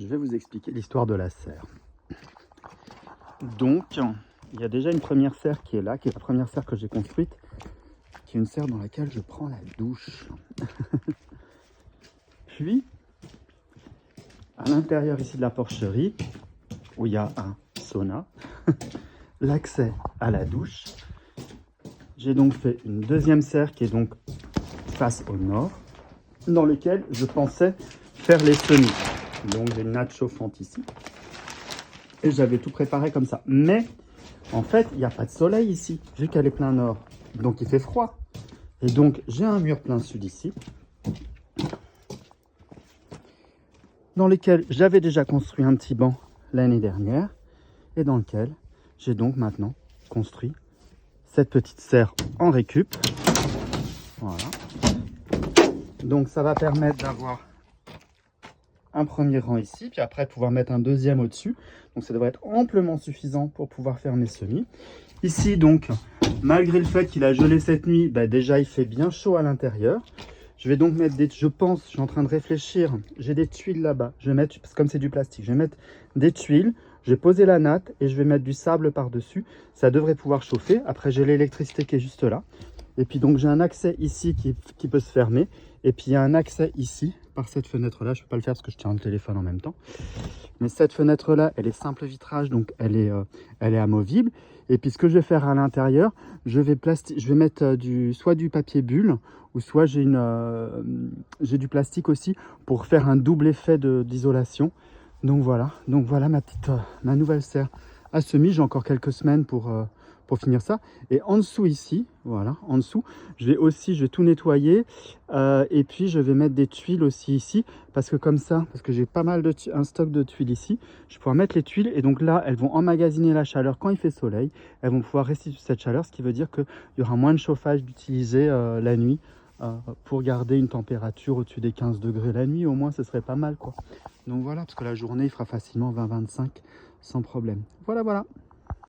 je vais vous expliquer l'histoire de la serre. Donc, il y a déjà une première serre qui est là, qui est la première serre que j'ai construite, qui est une serre dans laquelle je prends la douche. Puis, à l'intérieur ici de la porcherie, où il y a un sauna, l'accès à la douche, j'ai donc fait une deuxième serre qui est donc face au nord, dans lequel je pensais faire les semis. Donc j'ai une natte chauffante ici. Et j'avais tout préparé comme ça. Mais en fait, il n'y a pas de soleil ici, vu qu'elle est plein nord. Donc il fait froid. Et donc j'ai un mur plein sud ici, dans lequel j'avais déjà construit un petit banc l'année dernière. Et dans lequel j'ai donc maintenant construit cette petite serre en récup. Voilà. Donc ça va permettre d'avoir un premier rang ici, puis après pouvoir mettre un deuxième au-dessus. Donc ça devrait être amplement suffisant pour pouvoir faire mes semis. Ici donc, malgré le fait qu'il a gelé cette nuit, déjà il fait bien chaud à l'intérieur. Je vais donc mettre je suis en train de réfléchir, j'ai des tuiles là-bas. Je vais mettre, parce que comme c'est du plastique, je vais mettre des tuiles. Je vais poser la natte et je vais mettre du sable par-dessus. Ça devrait pouvoir chauffer. Après j'ai l'électricité qui est juste là. Et puis donc j'ai un accès ici qui peut se fermer. Et puis il y a un accès ici par cette fenêtre là. Je ne peux pas le faire parce que je tiens le téléphone en même temps. Mais cette fenêtre là, elle est simple vitrage, donc elle est amovible. Et puis ce que je vais faire à l'intérieur, je vais mettre soit du papier bulle, ou soit j'ai du plastique aussi pour faire un double effet d'isolation. Donc voilà ma nouvelle serre à semis. J'ai encore quelques semaines pour finir ça. Et en dessous ici, voilà, en dessous, je vais tout nettoyer. Et puis je vais mettre des tuiles aussi ici, parce que comme ça, parce que j'ai pas mal un stock de tuiles ici, je vais pouvoir mettre les tuiles et donc là, elles vont emmagasiner la chaleur quand il fait soleil. Elles vont pouvoir restituer cette chaleur, ce qui veut dire qu'il y aura moins de chauffage d'utiliser la nuit. Pour garder une température au-dessus des 15 degrés la nuit, au moins ce serait pas mal quoi. Donc voilà, parce que la journée il fera facilement 20-25 sans problème. Voilà.